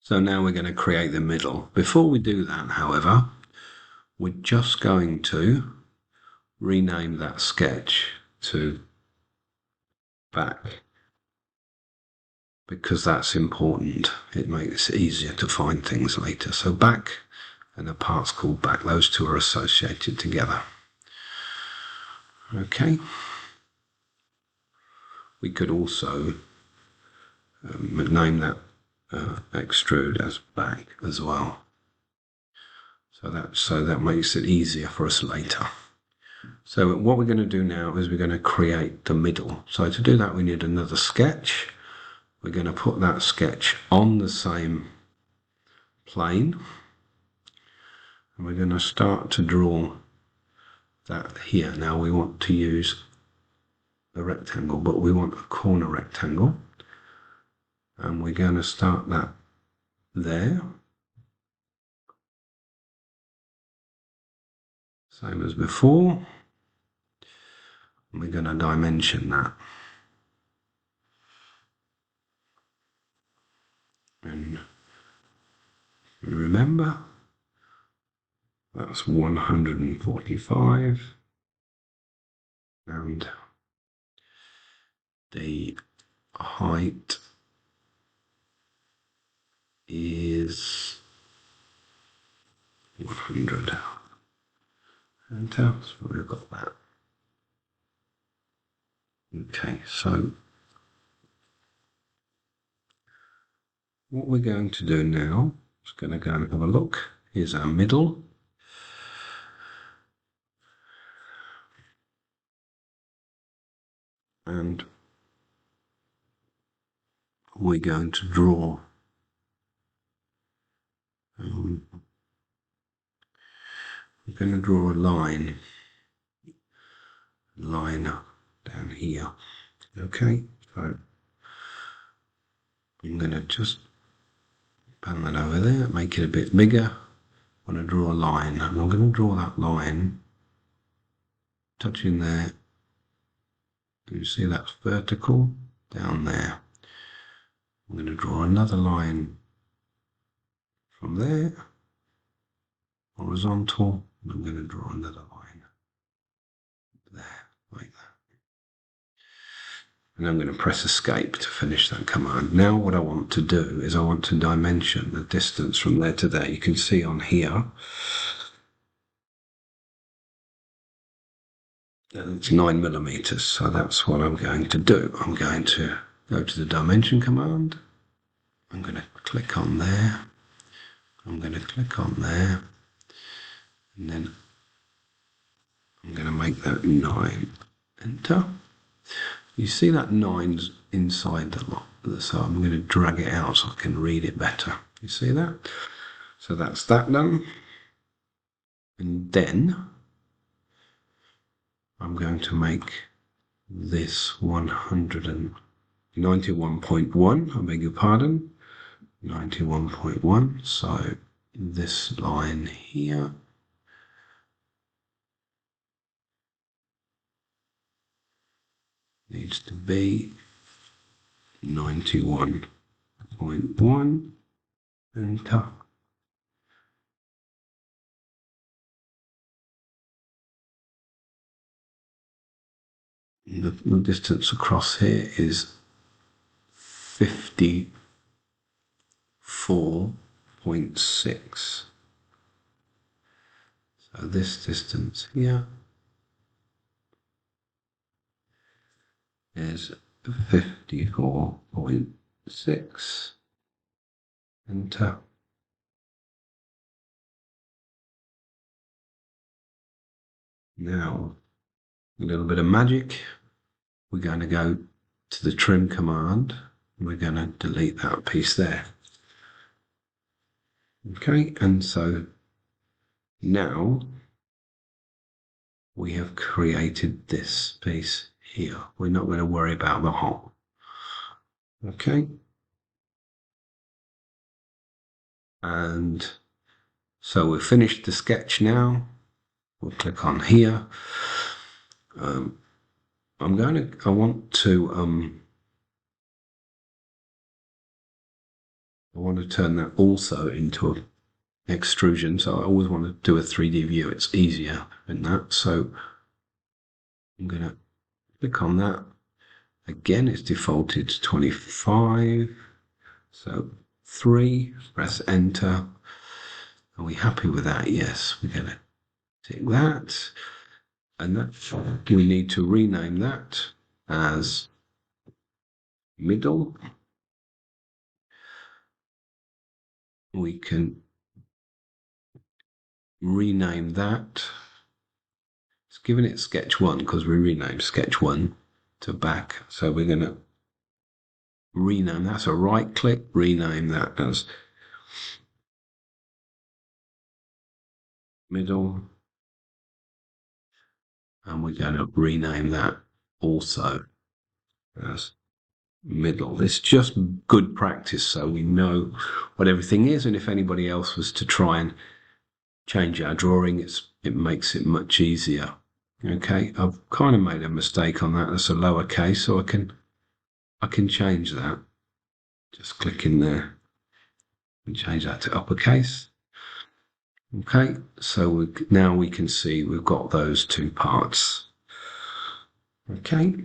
So now we're going to create the middle. Before we do that, however, we're just going to rename that sketch to back, because that's important. It makes it easier to find things later. So back and the part's called back. Those two are associated together. Okay. We could also name that extrude as back as well. So that makes it easier for us later. So what we're going to do now is we're going to create the middle. So to do that, we need another sketch. We're going to put that sketch on the same plane. And we're going to start to draw that here. Now we want to use the rectangle, but we want a corner rectangle. And we're going to start that there. Same as before. And we're going to dimension that. And remember, that's 145. And the height is 100. And so we've got that. Okay, so what we're going to do now, just going to go and have a look, is our middle. And we're going to draw we're going to draw a line down here. Okay, so I'm going to just pan that over there, make it a bit bigger. I want to draw a line, and I'm going to draw that line touching there. You see that's vertical down there. I'm going to draw another line from there, horizontal, and I'm going to draw another line there, like that. And I'm going to press escape to finish that command. Now what I want to do is I want to dimension the distance from there to there. You can see on here that it's 9 millimeters. So that's what I'm going to do. I'm going to go to the dimension command. I'm going to click on there. I'm going to click on there. And then I'm going to make that 9. Enter. You see that 9's inside the lot, so I'm going to drag it out so I can read it better. You see that? So that's that done. And then I'm going to make this 191.1, I beg your pardon, 91.1. So this line here needs to be 91.1. Enter. The distance across here is 54.6. So this distance here is 54.6. Enter. Now, a little bit of magic. We're going to go to the trim command. We're going to delete that piece there. Okay, and so now we have created this piece here. We're not going to worry about the hole. Okay. And so we've finished the sketch now. We'll click on here. I want to I want to turn that also into an extrusion. So I always want to do a 3D view. It's easier than that. So I'm going to click on that. Again, it's defaulted to 25. So 3, press enter. Are we happy with that? Yes, we're going to tick that. And that we need to rename that as middle. We can rename that. It's given it sketch 1 because we renamed sketch 1 to back. So we're going to rename that. So right click, rename that as middle. And we're going to rename that also as middle. It's just good practice so we know what everything is, and if anybody else was to try and change our drawing, it makes it much easier. Okay, I've kind of made a mistake on that. That's a lowercase, so I can change that. Just click in there and change that to uppercase. Okay, so now we can see we've got those two parts. Okay.